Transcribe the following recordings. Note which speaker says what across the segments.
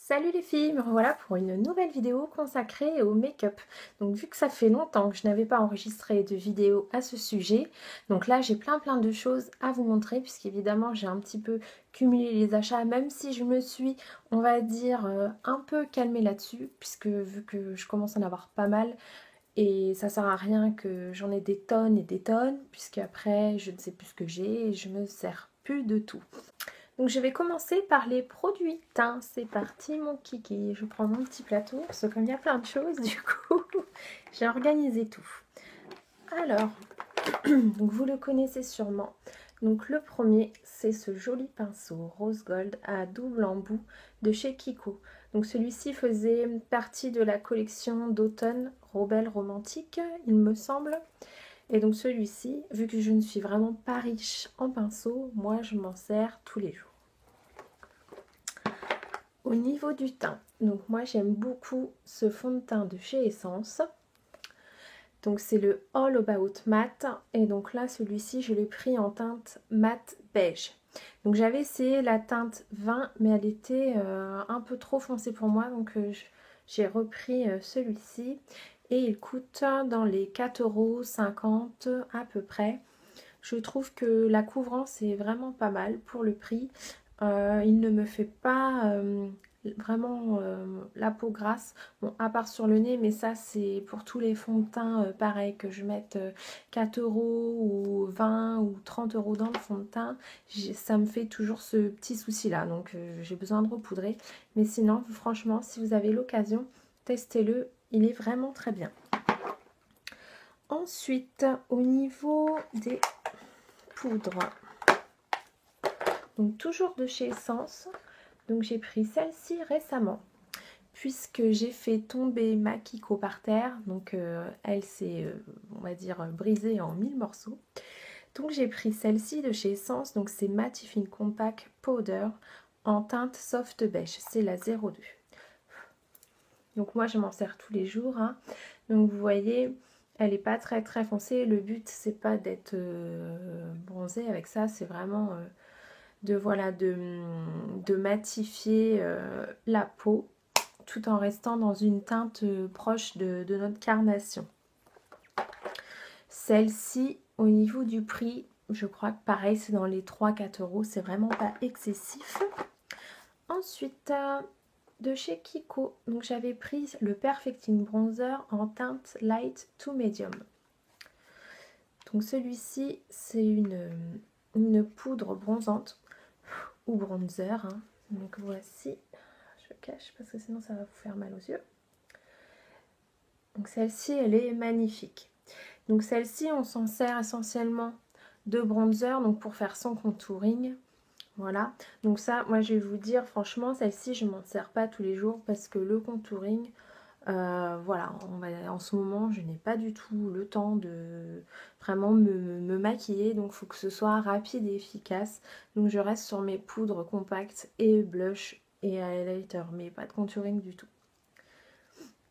Speaker 1: Salut les filles, me revoilà pour une nouvelle vidéo consacrée au make-up. Donc vu que ça fait longtemps que je n'avais pas enregistré de vidéo à ce sujet, donc là j'ai plein de choses à vous montrer puisqu'évidemment j'ai un petit peu cumulé les achats, même si je me suis, on va dire, un peu calmée là-dessus, puisque vu que je commence à en avoir pas mal, et ça sert à rien que j'en ai des tonnes et des tonnes, puisque après je ne sais plus ce que j'ai et je me sers plus de tout. Donc je vais commencer par les produits teints. C'est parti mon kiki. Je prends mon petit plateau parce que comme il y a plein de choses, du coup, j'ai organisé tout. Alors, donc vous le connaissez sûrement. Donc le premier, c'est ce joli pinceau rose gold à double embout de chez Kiko. Donc celui-ci faisait partie de la collection d'automne Rebelle Romantique, il me semble. Et donc celui-ci, vu que je ne suis vraiment pas riche en pinceau, moi je m'en sers tous les jours. Au niveau du teint, donc moi j'aime beaucoup ce fond de teint de chez Essence. Donc c'est le All About Matte. Et donc là celui-ci je l'ai pris en teinte mat beige. Donc j'avais essayé la teinte 20 mais elle était un peu trop foncée pour moi. Donc j'ai repris celui-ci. Et il coûte dans les 4,50 € à peu près. Je trouve que la couvrance est vraiment pas mal pour le prix. Il ne me fait pas vraiment la peau grasse, bon, à part sur le nez, mais ça c'est pour tous les fonds de teint pareil, que je mette 4 € ou 20 ou 30 € dans le fond de teint, ça me fait toujours ce petit souci là, donc j'ai besoin de repoudrer. Mais sinon franchement, si vous avez l'occasion, testez-le, il est vraiment très bien. Ensuite, au niveau des poudres, donc toujours de chez Essence. Donc j'ai pris celle-ci récemment puisque j'ai fait tomber ma Kiko par terre. Donc elle s'est, on va dire, brisée en 1000 morceaux. Donc j'ai pris celle-ci de chez Essence. Donc c'est Mattifine Compact Powder en teinte soft beige. C'est la 02. Donc moi je m'en sers tous les jours. Hein. Donc vous voyez, elle n'est pas très foncée. Le but c'est pas d'être bronzée avec ça. C'est vraiment de matifier la peau tout en restant dans une teinte proche de notre carnation. Celle-ci, au niveau du prix, je crois que pareil, c'est dans les 3-4 €, c'est vraiment pas excessif. Ensuite, de chez Kiko, donc j'avais pris le Perfecting Bronzer en teinte light to medium. Donc celui-ci, c'est une poudre bronzante ou bronzer. Hein. Donc voici, je cache parce que sinon ça va vous faire mal aux yeux. Donc celle-ci, elle est magnifique. Donc celle-ci, on s'en sert essentiellement de bronzer, donc pour faire son contouring. Voilà. Donc ça, moi je vais vous dire, franchement, celle-ci, je m'en sers pas tous les jours parce que le contouring, voilà, en ce moment, je n'ai pas du tout le temps de vraiment me maquiller. Donc il faut que ce soit rapide et efficace. Donc je reste sur mes poudres compactes et blush et highlighter, mais pas de contouring du tout.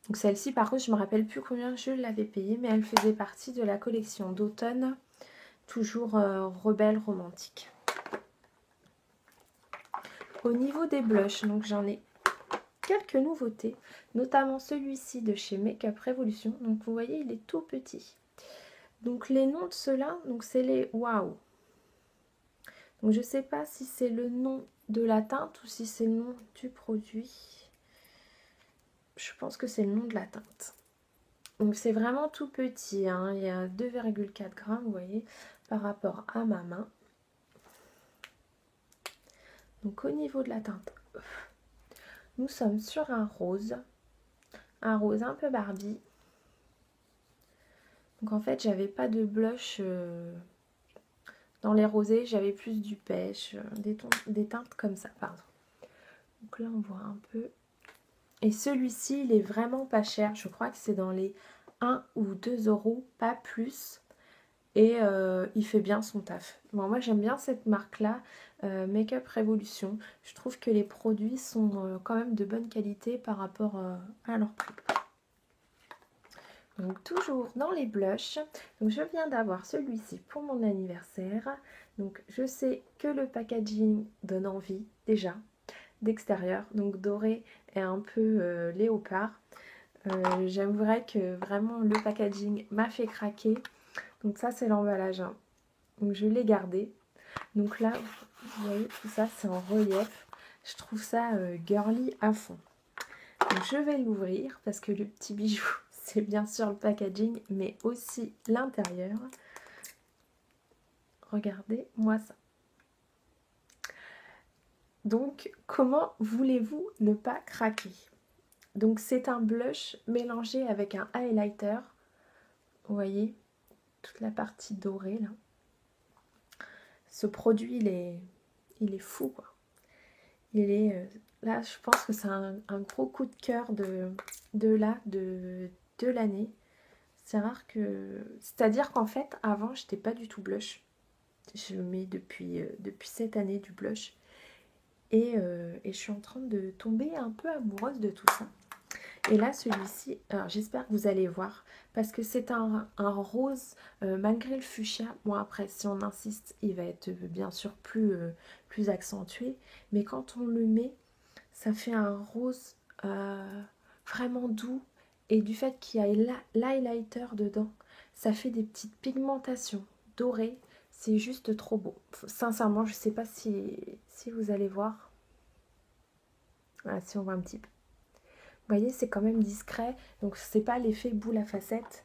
Speaker 1: Donc celle-ci, par contre, je ne me rappelle plus combien je l'avais payée, mais elle faisait partie de la collection d'automne, toujours Rebelle Romantique. Au niveau des blushs, donc j'en ai quelques nouveautés, notamment celui-ci de chez Makeup Revolution. Donc vous voyez, il est tout petit. Donc les noms de ceux-là, donc c'est les Wow. Donc je ne sais pas si c'est le nom de la teinte ou si c'est le nom du produit. Je pense que c'est le nom de la teinte. Donc c'est vraiment tout petit, hein. Il y a 2,4 g, vous voyez, par rapport à ma main. Donc au niveau de la teinte, nous sommes sur un rose un peu Barbie. Donc en fait, j'avais pas de blush dans les rosés, j'avais plus du pêche, des teintes comme ça, pardon. Donc là, on voit un peu. Et celui-ci, il est vraiment pas cher. Je crois que c'est dans les 1 ou 2 €, pas plus. Et il fait bien son taf. Bon, moi j'aime bien cette marque là, Makeup Revolution. Je trouve que les produits sont quand même de bonne qualité par rapport à leur prix. Donc toujours dans les blushs, donc je viens d'avoir celui-ci pour mon anniversaire. Donc je sais que le packaging donne envie déjà. d'extérieur, donc doré et un peu léopard. J'avouerais que vraiment le packaging m'a fait craquer. Donc ça c'est l'emballage, hein. Donc je l'ai gardé. Donc là, vous voyez, tout ça c'est en relief. Je trouve ça girly à fond. Donc je vais l'ouvrir parce que le petit bijou, c'est bien sûr le packaging, mais aussi l'intérieur. Regardez-moi ça. Donc, comment voulez-vous ne pas craquer? Donc, c'est un blush mélangé avec un highlighter. Vous voyez, toute la partie dorée, là. Ce produit, il est fou, quoi. Il est... là, je pense que c'est un gros coup de cœur de l'année. C'est rare que... C'est-à-dire qu'en fait, avant, je n'étais pas du tout blush. Je mets depuis cette année du blush. Et je suis en train de tomber un peu amoureuse de tout ça. Et là, celui-ci, alors j'espère que vous allez voir, parce que c'est un rose, malgré le fuchsia. Bon, après, si on insiste, il va être bien sûr plus accentué. Mais quand on le met, ça fait un rose vraiment doux. Et du fait qu'il y a l'highlighter dedans, ça fait des petites pigmentations dorées. C'est juste trop beau. Sincèrement, je ne sais pas si vous allez voir. Voilà, si on voit un petit peu. Vous voyez, c'est quand même discret. Donc, c'est pas l'effet boule à facettes.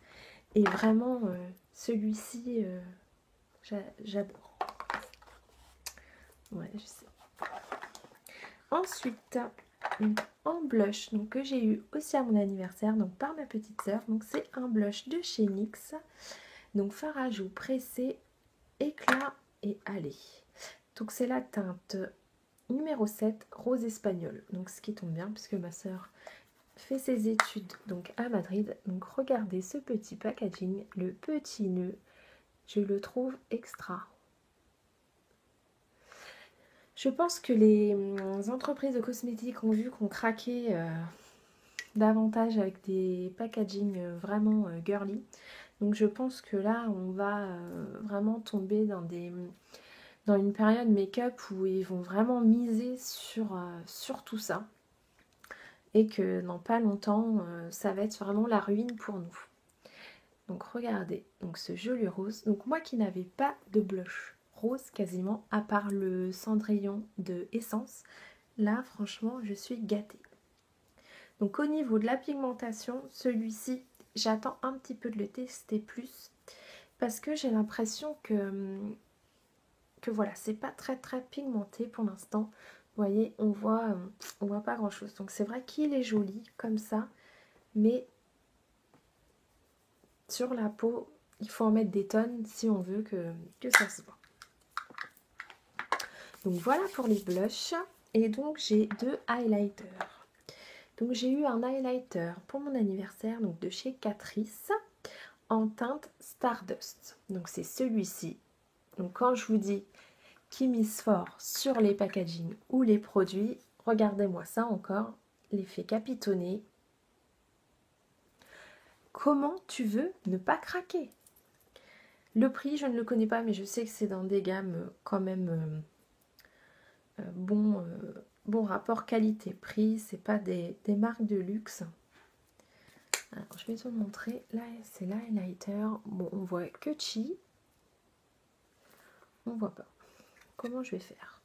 Speaker 1: Et vraiment, celui-ci, j'adore. Ouais, je sais. Ensuite, en blush, donc, que j'ai eu aussi à mon anniversaire, donc par ma petite sœur. Donc, c'est un blush de chez NYX. Donc, fard à joues pressé, éclat et allée. Donc, c'est la teinte numéro 7, rose espagnol. Donc, ce qui tombe bien, puisque ma sœur fait ses études donc à Madrid. Donc, regardez ce petit packaging, le petit nœud. Je le trouve extra. Je pense que les entreprises de cosmétiques ont vu qu'on craquait davantage avec des packaging vraiment girly. Donc je pense que là, on va vraiment tomber dans une période make-up où ils vont vraiment miser sur tout ça. Et que dans pas longtemps, ça va être vraiment la ruine pour nous. Donc regardez, donc ce joli rose. Donc moi qui n'avais pas de blush rose quasiment, à part le Cendrillon de Essence, là franchement je suis gâtée. Donc au niveau de la pigmentation, celui-ci, j'attends un petit peu de le tester plus, parce que j'ai l'impression que voilà, c'est pas très pigmenté pour l'instant. Vous voyez, on voit pas grand chose. Donc c'est vrai qu'il est joli comme ça, mais sur la peau, il faut en mettre des tonnes si on veut que ça se voit. Donc voilà pour les blushs. Et donc j'ai deux highlighters. Donc j'ai eu un highlighter pour mon anniversaire, donc de chez Catrice, en teinte Stardust. Donc c'est celui-ci. Donc quand je vous dis qui mise fort sur les packaging ou les produits, regardez-moi ça encore, l'effet capitonné. Comment tu veux ne pas craquer? Le prix, je ne le connais pas, mais je sais que c'est dans des gammes quand même bon rapport qualité-prix. C'est pas des marques de luxe. Alors, je vais te montrer. Là, c'est l'highlighter. Bon, on voit que chi. On voit pas. Comment je vais faire?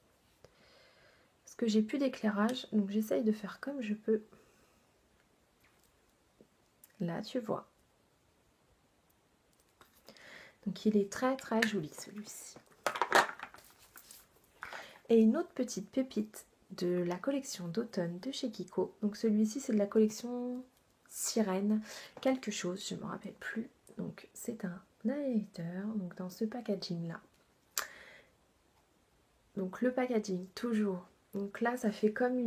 Speaker 1: Parce que j'ai plus d'éclairage, donc j'essaye de faire comme je peux. Là, tu vois. Donc il est très joli celui-ci. Et une autre petite pépite de la collection d'automne de chez Kiko. Donc celui-ci c'est de la collection Sirène quelque chose, je ne me rappelle plus. Donc c'est un highlighter, donc dans ce packaging là. Donc le packaging toujours. Donc là ça fait comme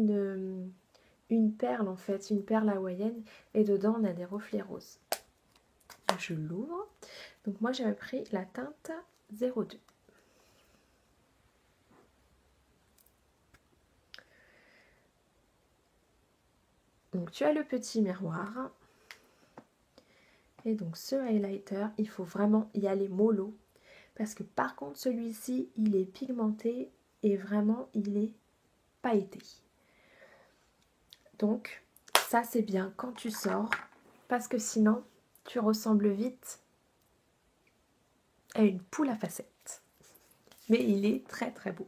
Speaker 1: une perle en fait, une perle hawaïenne. Et dedans on a des reflets roses. Je l'ouvre. Donc moi j'avais pris la teinte 02. Donc tu as le petit miroir. Et donc ce highlighter, il faut vraiment y aller mollo. Parce que par contre celui-ci, il est pigmenté et vraiment il est pailleté. Donc ça c'est bien quand tu sors, parce que sinon tu ressembles vite à une poule à facettes. Mais il est très très beau.